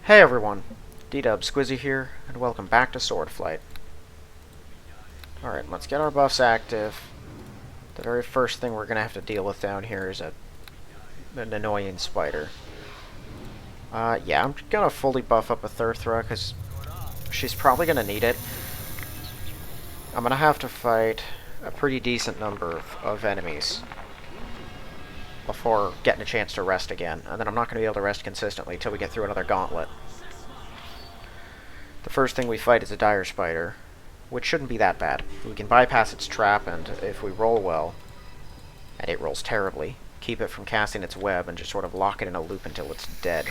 Hey everyone, D-Dub Squizzy here, and welcome back to Swordflight. Alright, let's get our buffs active. The very first thing we're going to have to deal with down here is an annoying spider. Yeah, I'm going to fully buff up Thurthra, because she's probably going to need it. I'm going to have to fight a pretty decent number of enemies before getting a chance to rest again, and then I'm not going to be able to rest consistently until we get through another gauntlet. The first thing we fight is a dire spider, which shouldn't be that bad. We can bypass its trap, and if we roll well, and it rolls terribly, keep it from casting its web and just sort of lock it in a loop until it's dead.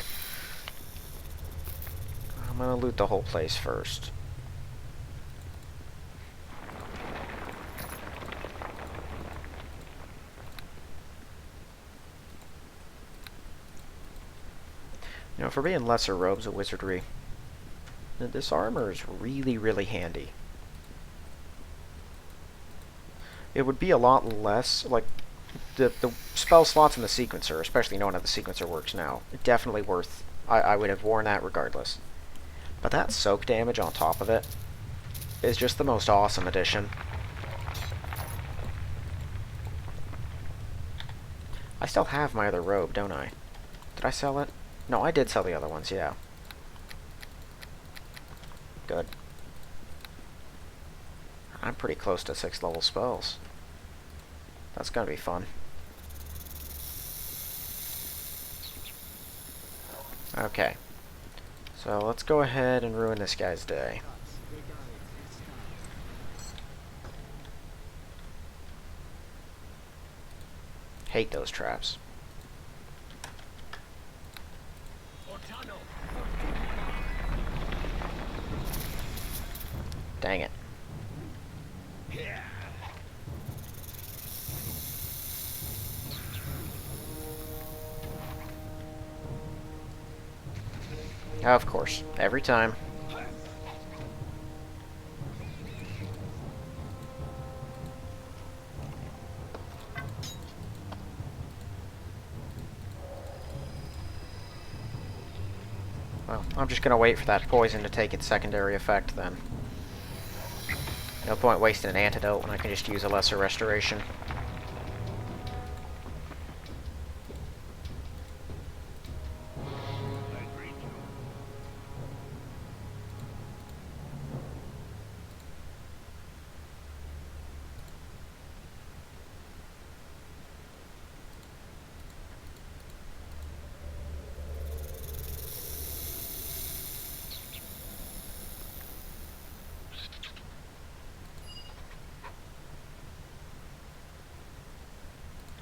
I'm going to loot the whole place first. You know, for being lesser robes of wizardry, this armor is really, really handy. It would be a lot less, like, the spell slots in the sequencer, especially knowing how the sequencer works now, definitely worth, I would have worn that regardless. But that soak damage on top of it is just the most awesome addition. I still have my other robe, don't I? Did I sell it? No, I did sell the other ones, yeah. Good. I'm pretty close to 6th level spells. That's gonna be fun. Okay. So let's go ahead and ruin this guy's day. Hate those traps. Dang it. Of course, every time. Well, I'm just gonna wait for that poison to take its secondary effect then. No point wasting an antidote when I can just use a lesser restoration.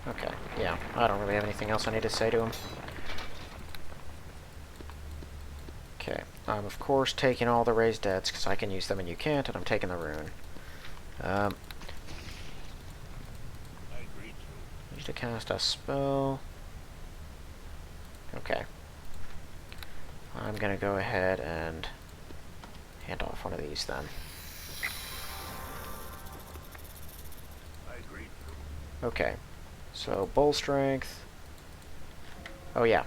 Okay, yeah, I don't really have anything else I need to say to him. Okay, I'm of course taking all the raised deads, because I can use them and you can't, and I'm taking the rune. Need to cast a spell. Okay. I'm gonna go ahead and hand off one of these then. Okay. So, bull strength. Oh yeah,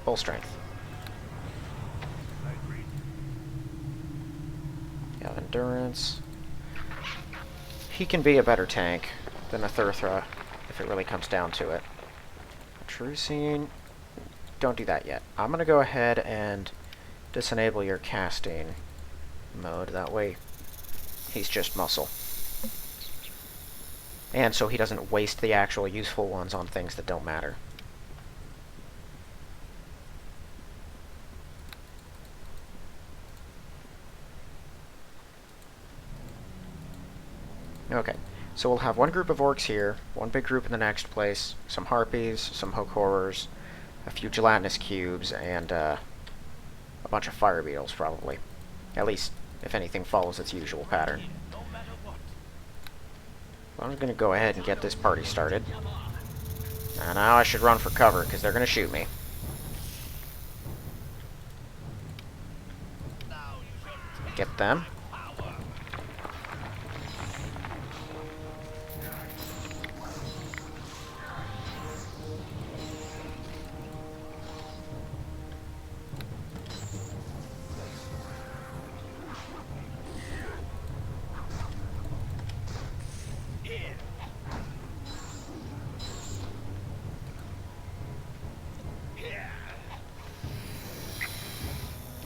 bull strength. Yeah, endurance. He can be a better tank than a Thurthra if it really comes down to it. True Scene. Don't do that yet. I'm gonna go ahead and disable your casting mode. That way, he's just muscle. And so he doesn't waste the actual useful ones on things that don't matter. Okay, so we'll have one group of orcs here, one big group in the next place, some harpies, some hook horrors, a few gelatinous cubes, and a bunch of fire beetles, probably. At least, if anything follows its usual pattern. I'm going to go ahead and get this party started. And now I should run for cover, because they're going to shoot me. Get them.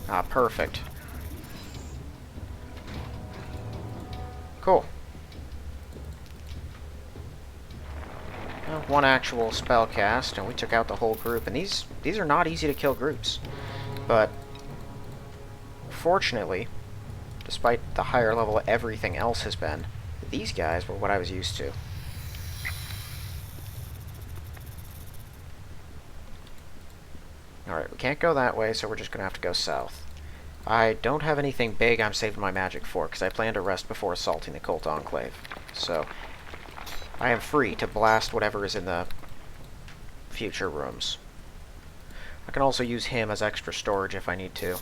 Ah, perfect. Cool. Well, one actual spell cast, and we took out the whole group. And these are not easy to kill groups. But, fortunately, despite the higher level everything else has been, these guys were what I was used to. Alright, we can't go that way, so we're just going to have to go south. I don't have anything big I'm saving my magic for, because I plan to rest before assaulting the Cult Enclave. So, I am free to blast whatever is in the future rooms. I can also use him as extra storage if I need to.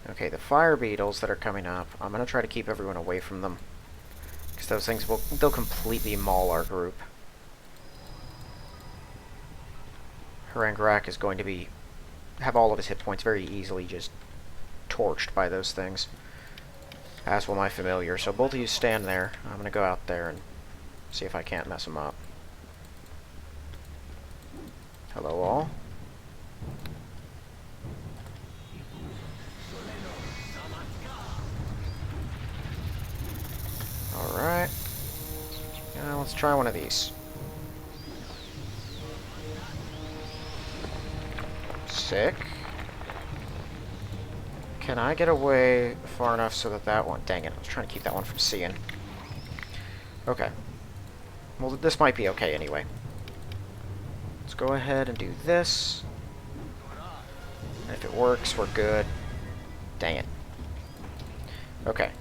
Okay, the fire beetles that are coming up, I'm going to try to keep everyone away from them. Because those things they'll completely maul our group. Harangrak is going to have all of his hit points very easily just torched by those things. As will my familiar. So both of you stand there. I'm going to go out there and see if I can't mess them up. Hello all. Alright. Now let's try one of these. Sick. Can I get away far enough so that one... Dang it, I was trying to keep that one from seeing. Okay. Well, this might be okay anyway. Let's go ahead and do this. And if it works, we're good. Dang it. Okay.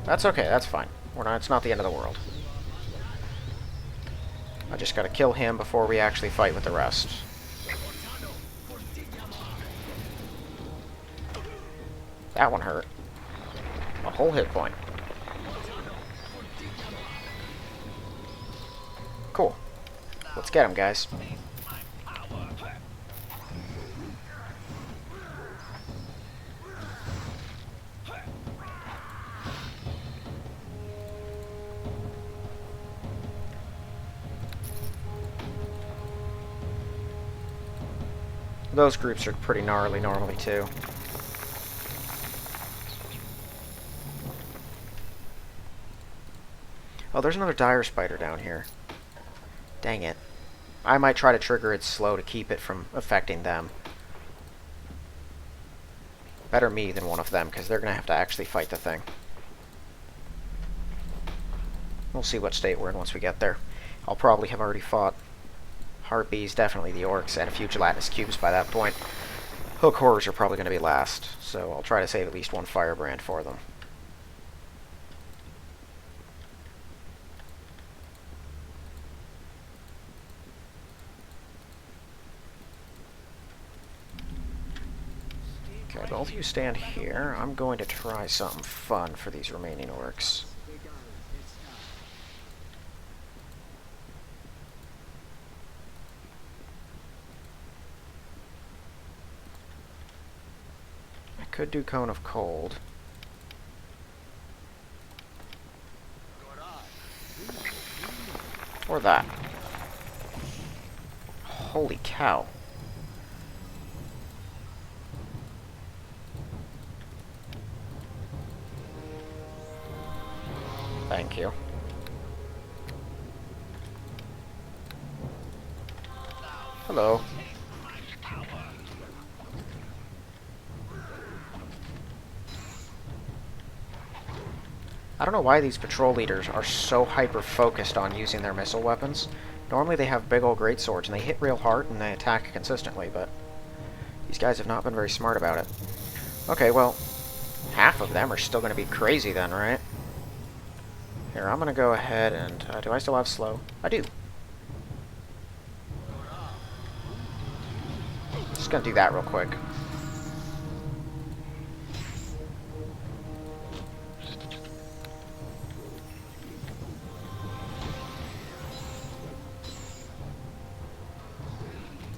That's okay, that's fine. It's not the end of the world. I just gotta kill him before we actually fight with the rest. That one hurt. A whole hit point. Cool. Let's get him, guys. Those groups are pretty gnarly normally, too. Oh, there's another dire spider down here. Dang it. I might try to trigger it slow to keep it from affecting them. Better me than one of them, because they're going to have to actually fight the thing. We'll see what state we're in once we get there. I'll probably have already fought Harpies, definitely the orcs, and a few gelatinous cubes by that point. Hook horrors are probably going to be last, so I'll try to save at least one firebrand for them. Okay, both of you stand here. I'm going to try something fun for these remaining orcs. I could do Cone of Cold. Or that. Holy cow. Thank you. Hello. I don't know why these patrol leaders are so hyper-focused on using their missile weapons. Normally they have big old greatswords and they hit real hard and they attack consistently, but these guys have not been very smart about it. Okay, well, half of them are still going to be crazy then, right? Here, I'm going to go ahead and... do I still have slow? I do. Just going to do that real quick.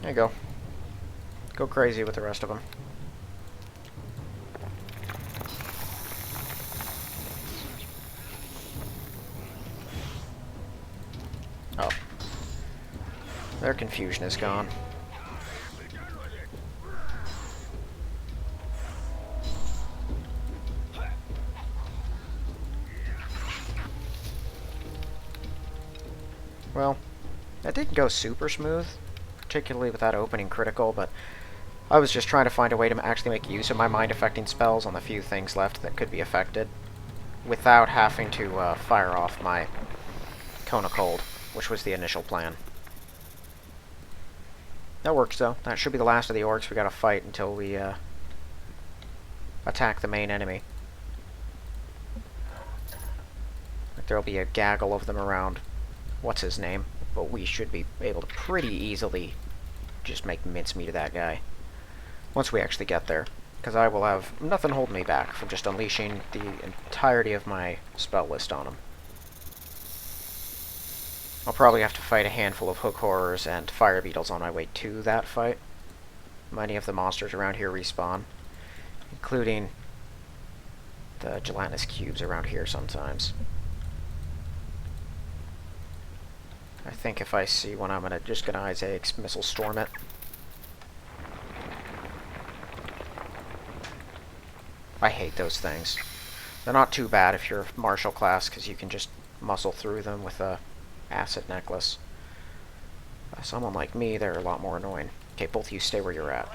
There you go. Go crazy with the rest of them. Oh. Their confusion is gone. Well, that didn't go super smooth, particularly with that opening critical, but I was just trying to find a way to actually make use of my mind-affecting spells on the few things left that could be affected, without having to fire off my Cone of Cold, which was the initial plan. That works, though. That should be the last of the orcs we gotta fight until we attack the main enemy. Like, there'll be a gaggle of them around what's-his-name, but we should be able to pretty easily just make mincemeat of that guy once we actually get there, because I will have nothing holding me back from just unleashing the entirety of my spell list on him. I'll probably have to fight a handful of hook horrors and fire beetles on my way to that fight. Many of the monsters around here respawn, including the gelatinous cubes around here sometimes. I think if I see one, I'm just gonna Isaac's Missile Storm it. I hate those things. They're not too bad if you're martial class, because you can just muscle through them with a acid necklace. Someone like me, they're a lot more annoying. Okay, both of you stay where you're at.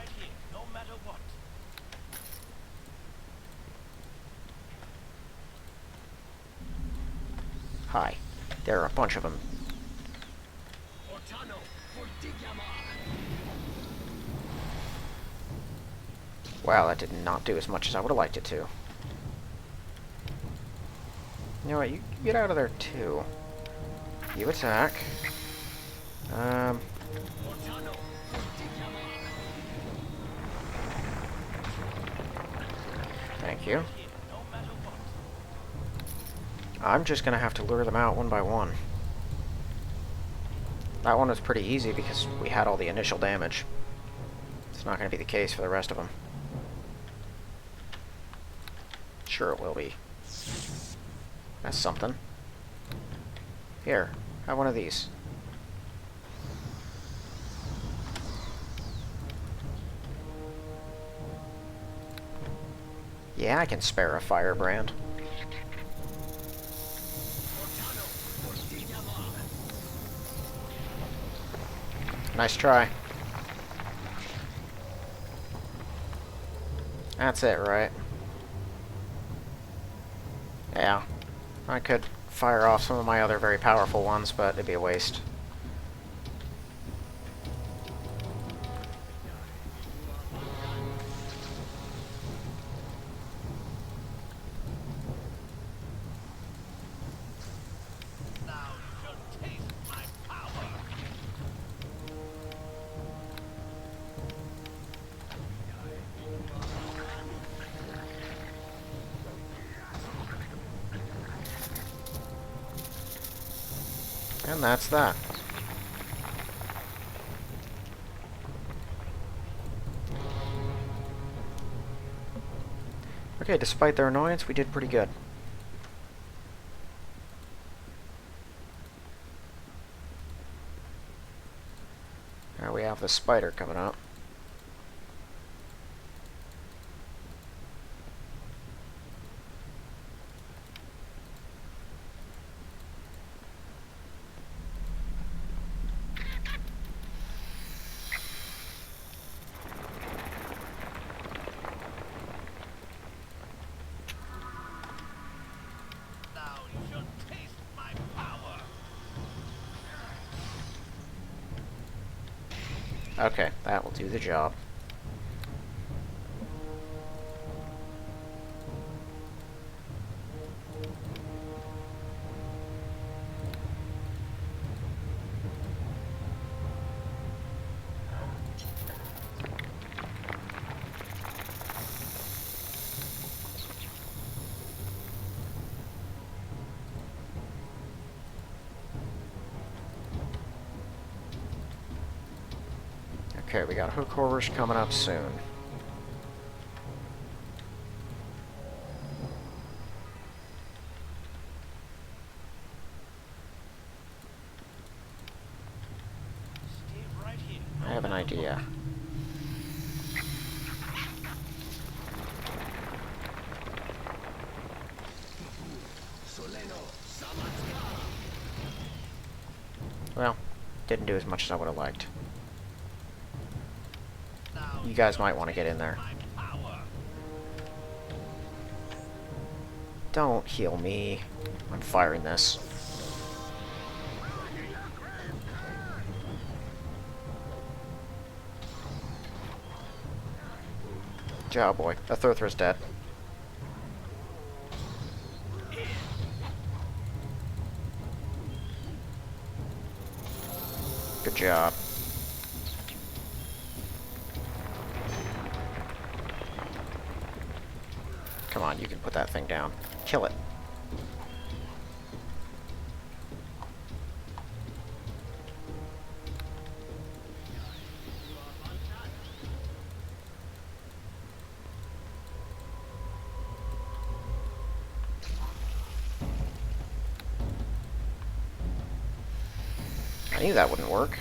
Hi. There are a bunch of them. Wow, that did not do as much as I would have liked it to. You know what, you get out of there too. You attack. Thank you. I'm just gonna have to lure them out one by one. That one was pretty easy because we had all the initial damage. It's not gonna be the case for the rest of them. Sure it will be. That's something. Here, have one of these. Yeah, I can spare a firebrand. Nice try. That's it, right? Yeah. I could fire off some of my other very powerful ones, but it'd be a waste. And that's that. Okay, despite their annoyance, we did pretty good. Now we have the spider coming up. Okay, that will do the job. Okay, we got hook horrors coming up soon. I have an idea. Didn't do as much as I would have liked. You guys might want to get in there. Don't heal me. I'm firing this. Oh boy, a Thurthra's dead. Good job. Come on, you can put that thing down. Kill it. I knew that wouldn't work.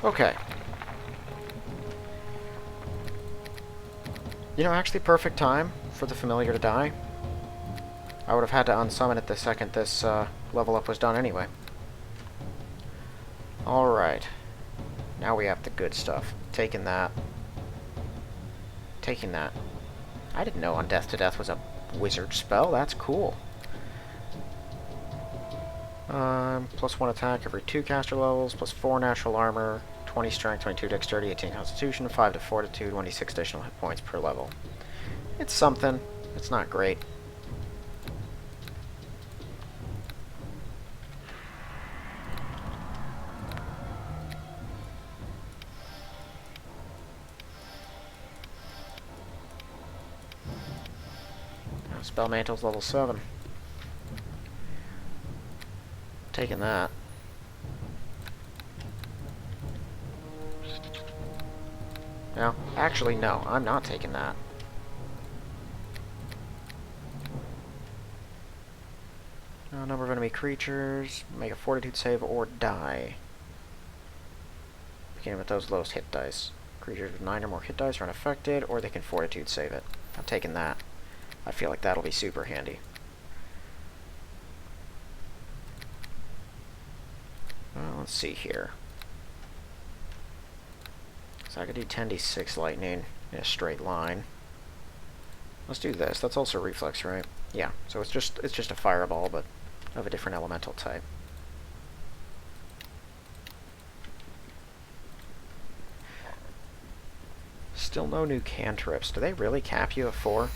Okay. You know, actually perfect time for the familiar to die. I would have had to unsummon it the second this level up was done anyway. Alright. Now we have the good stuff. Taking that. Taking that. I didn't know Undeath to Death was a wizard spell. That's cool. +1 attack every 2 caster levels, +4 natural armor, 20 strength, 22 dexterity, 18 constitution, 5 to fortitude, 26 additional hit points per level. It's something. It's not great. Spell Mantle's level 7. Taking that. No, actually no, I'm not taking that. Number of enemy creatures, make a fortitude save or die. Beginning with those lowest hit dice. Creatures with 9 or more hit dice are unaffected, or they can fortitude save it. I'm taking that. I feel like that'll be super handy. Well, let's see here. So I could do 10d6 lightning in a straight line. Let's do this. That's also reflex, right? Yeah. So it's just a fireball, but of a different elemental type. Still no new cantrips. Do they really cap you at 4?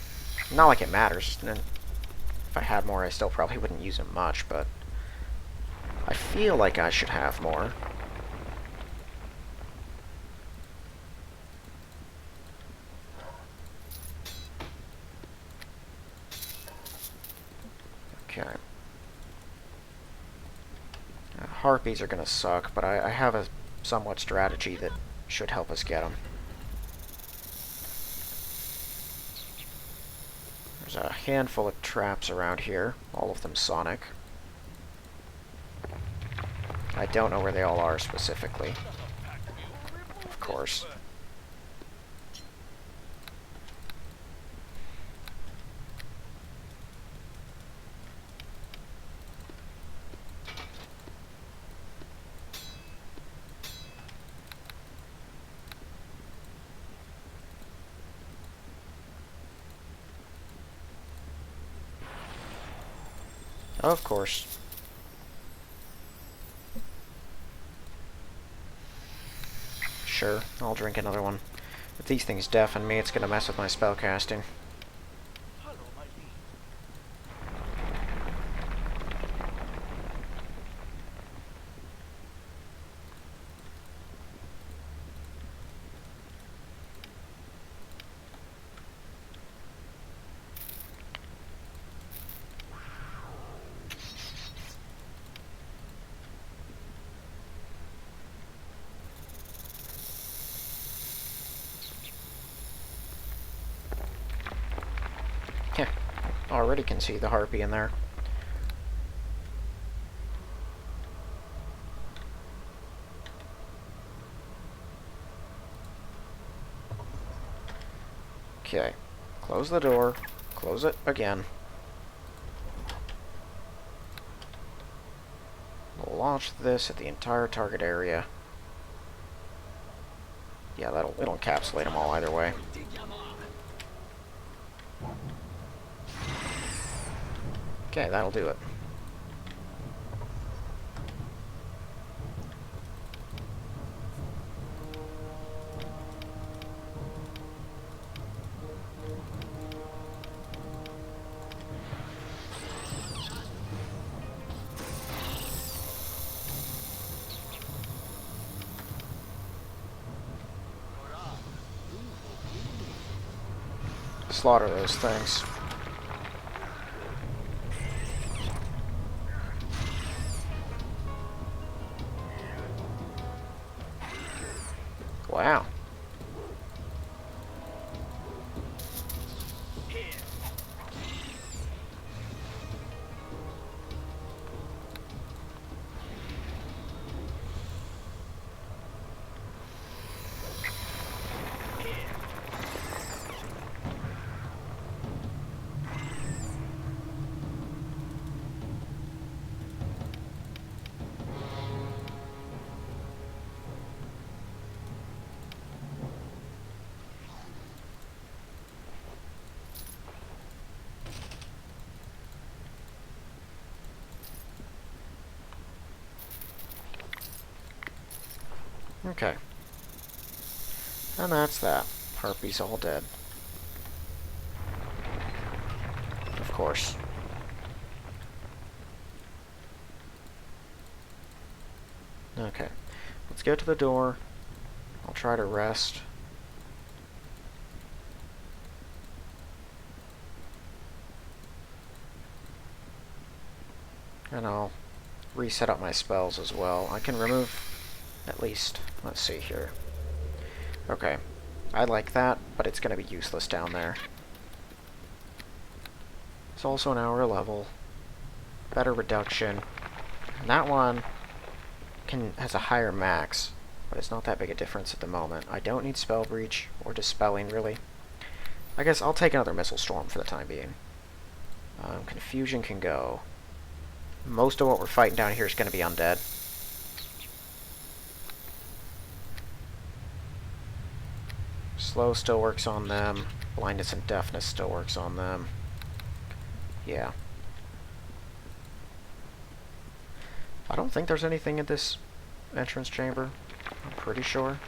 Not like it matters. And if I had more, I still probably wouldn't use them much, but I feel like I should have more. Okay. Harpies are gonna suck, but I have a somewhat strategy that should help us get them. There's a handful of traps around here, all of them sonic. I don't know where they all are specifically. Of course. Of course. Sure, I'll drink another one. If these things deafen me, it's gonna mess with my spellcasting. Yeah, already can see the harpy in there. Okay, close the door, Close it again. We'll launch this at the entire target area. Yeah, it'll encapsulate them all either way. Okay, that'll do it. Slaughter those things. Wow. Okay. And that's that. Harpy's all dead. Of course. Okay. Let's get to the door. I'll try to rest. And I'll reset up my spells as well. I can remove at least, let's see here. Okay. I like that, but it's going to be useless down there. It's also an hour level. Better reduction. And that one has a higher max, but it's not that big a difference at the moment. I don't need Spell Breach or Dispelling, really. I guess I'll take another Missile Storm for the time being. Confusion can go. Most of what we're fighting down here is going to be undead. Slow still works on them. Blindness and Deafness still works on them. Yeah. I don't think there's anything in this entrance chamber. I'm pretty sure.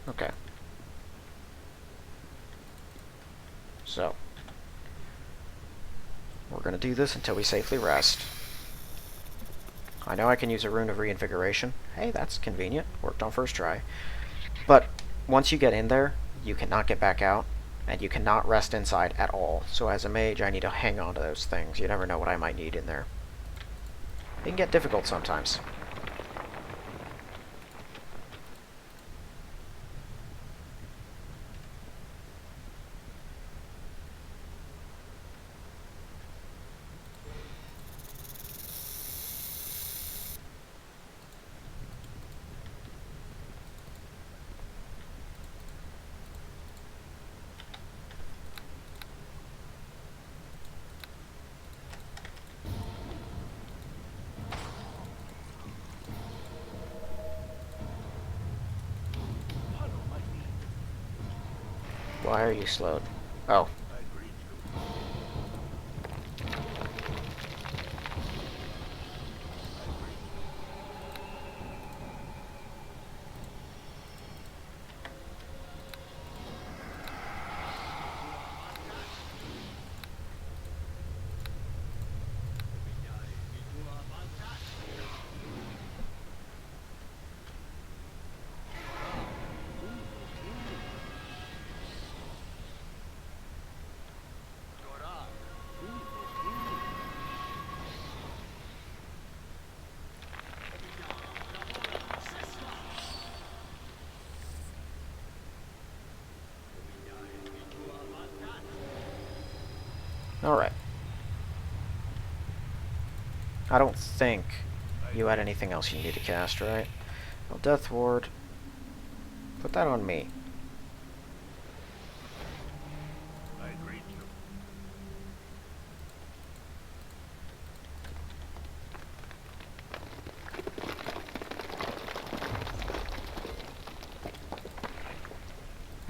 Okay. So. We're going to do this until we safely rest. I know I can use a Rune of Reinvigoration. Hey, that's convenient. Worked on first try. But once you get in there, you cannot get back out, and you cannot rest inside at all. So as a mage, I need to hang on to those things. You never know what I might need in there. It can get difficult sometimes. Why are you slowed? Oh. Alright. I don't think you had anything else you need to cast, right? Well, Death Ward. Put that on me.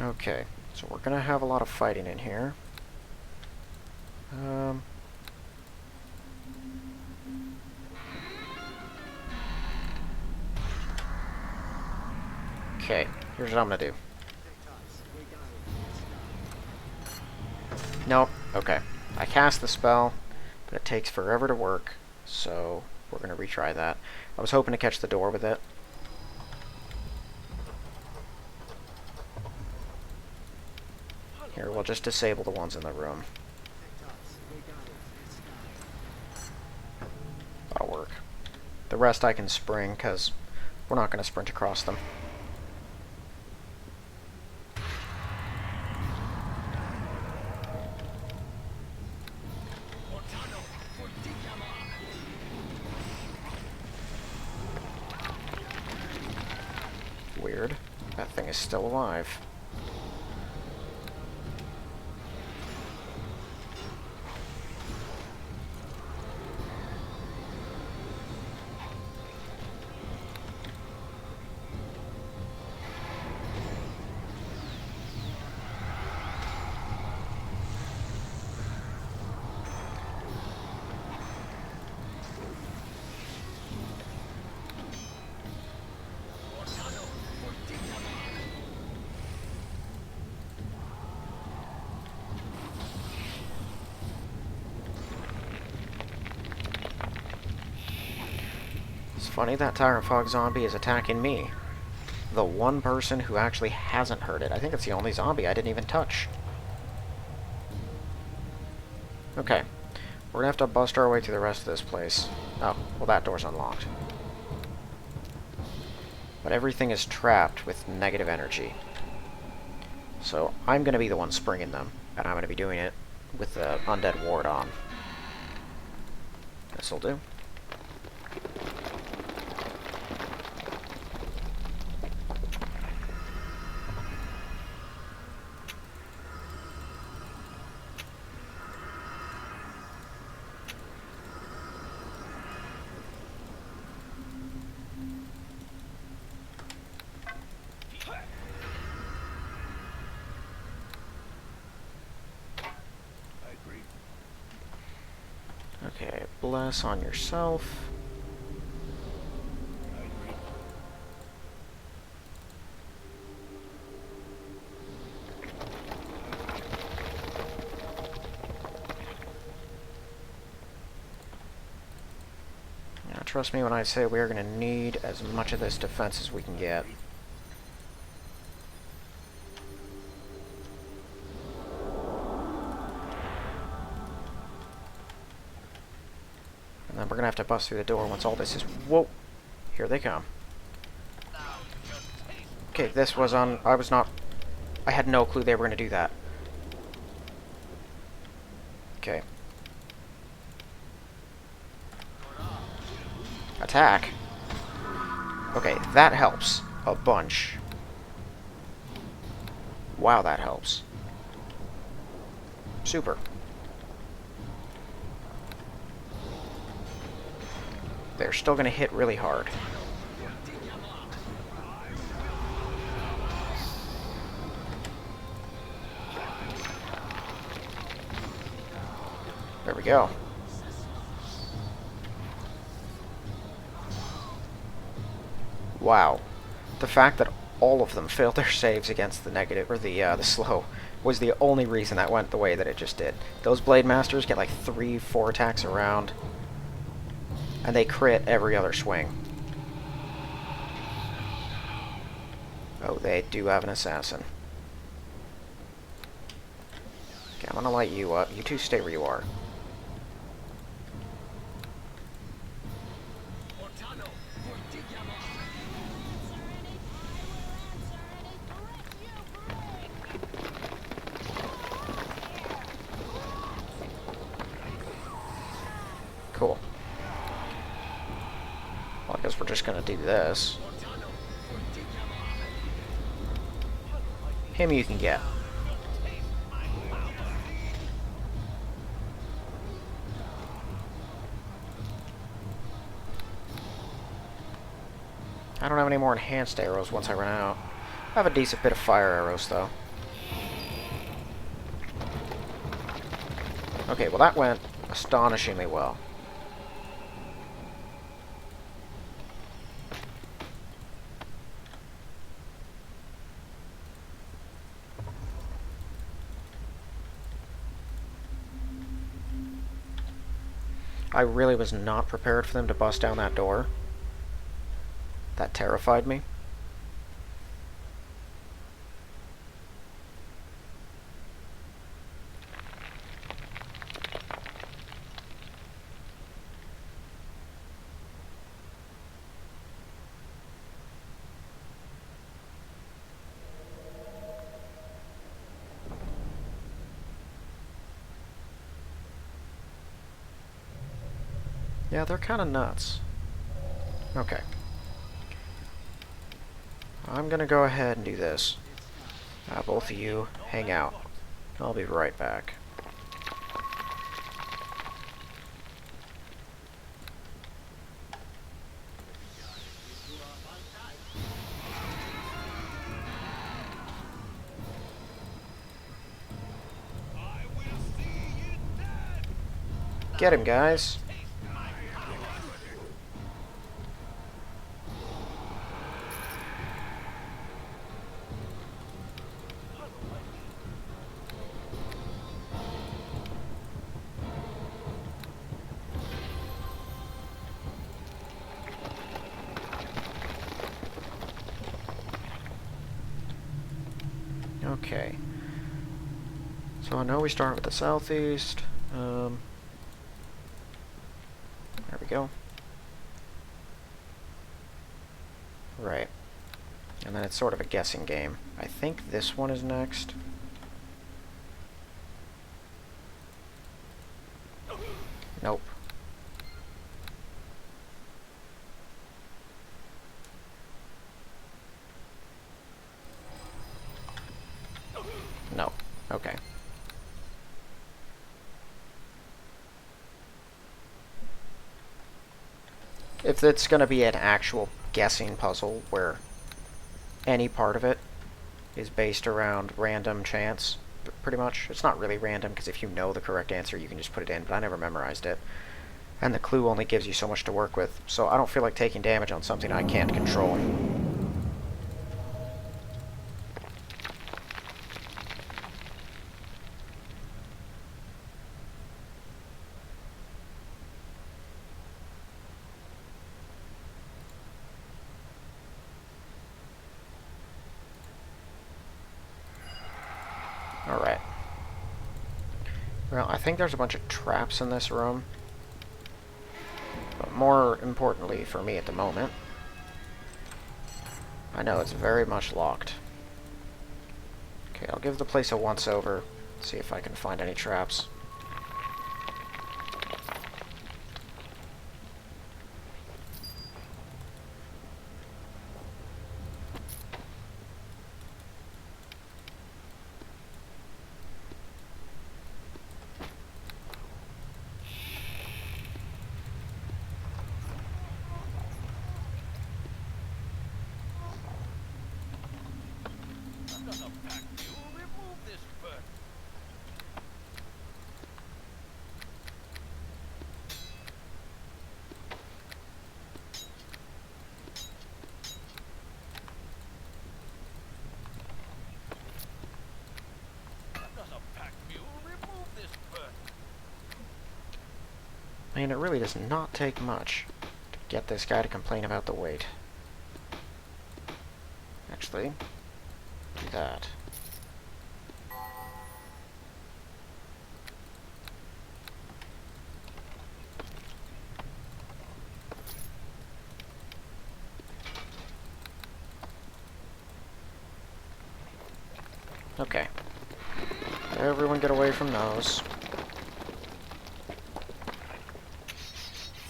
Okay, so we're gonna have a lot of fighting in here. Okay, here's what I'm gonna do. Nope, okay. I cast the spell, but it takes forever to work, so we're gonna retry that. I was hoping to catch the door with it. Here, we'll just disable the ones in the room. That'll work. The rest I can spring, because we're not going to sprint across them. Weird. That thing is still alive. It's funny that Tyrant Fog zombie is attacking me. The one person who actually hasn't heard it. I think it's the only zombie I didn't even touch. Okay. We're gonna have to bust our way through the rest of this place. Oh, well that door's unlocked. But everything is trapped with negative energy. So I'm gonna be the one springing them, and I'm gonna be doing it with the undead ward on. This'll do. Okay, bless on yourself. Now, trust me when I say we are going to need as much of this defense as we can get. And then we're going to have to bust through the door once all this is... Whoa! Here they come. Okay, this was on... I was not... I had no clue they were going to do that. Okay. Attack. Okay, that helps a bunch. Wow, that helps. Super. They're still going to hit really hard. There we go. Wow. The fact that all of them failed their saves against the negative, or the slow, was the only reason that went the way that it just did. Those Blade Masters get like 3-4 attacks around, and they crit every other swing. Oh, they do have an assassin. Okay, I'm gonna light you up. You two stay where you are. Cool. Well, I guess we're just gonna do this. Him you can get. I don't have any more enhanced arrows once I run out. I have a decent bit of fire arrows, though. Okay, well that went astonishingly well. I really was not prepared for them to bust down that door. That terrified me. Yeah, they're kind of nuts. Okay. I'm gonna go ahead and do this. Both of you, hang out. I'll be right back. Get him, guys. Okay. So I know we start with the southeast. There we go. Right. And then it's sort of a guessing game. I think this one is next. Nope. No. Okay. If it's going to be an actual guessing puzzle where any part of it is based around random chance, pretty much. It's not really random, because if you know the correct answer, you can just put it in, but I never memorized it. And the clue only gives you so much to work with, so I don't feel like taking damage on something I can't control. Alright. Well, I think there's a bunch of traps in this room. But more importantly for me at the moment, I know it's very much locked. Okay, I'll give the place a once-over, see if I can find any traps. I mean, it really does not take much to get this guy to complain about the weight. Actually, do that. Okay. Everyone get away from those.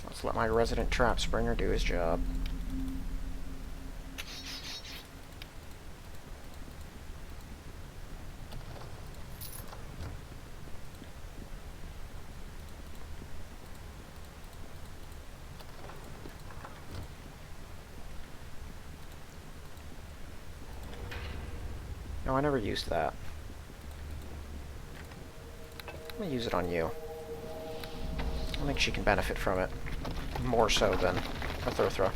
Let's let my resident trap springer do his job. No, I never used that. I'm gonna use it on you. I think she can benefit from it more so than a Thurthra.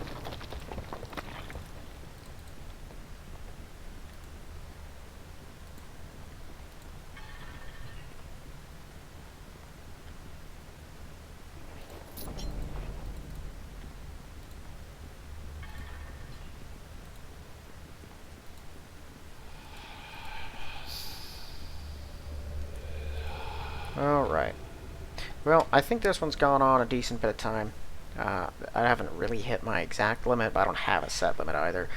Alright. Well, I think this one's gone on a decent bit of time. I haven't really hit my exact limit, but I don't have a set limit either.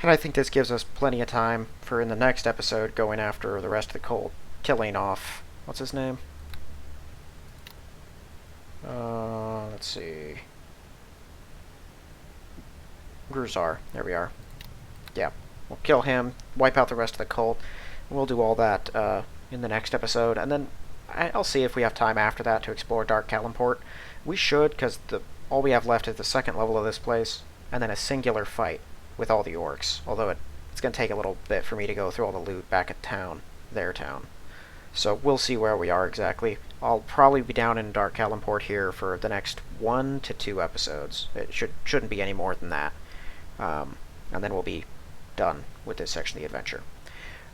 And I think this gives us plenty of time for in the next episode going after the rest of the cult, killing off... what's his name? Let's see... Gruzar. There we are. Yeah. We'll kill him, wipe out the rest of the cult. We'll do all that in the next episode, and then I'll see if we have time after that to explore Dark Calimport. We should, because all we have left is the second level of this place, and then a singular fight with all the orcs. Although it's going to take a little bit for me to go through all the loot back at town, their town. So we'll see where we are exactly. I'll probably be down in Dark Calimport here for the next 1 to 2 episodes. It shouldn't be any more than that. And then we'll be done with this section of the adventure.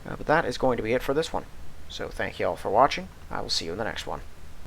But that is going to be it for this one. So thank you all for watching. I will see you in the next one.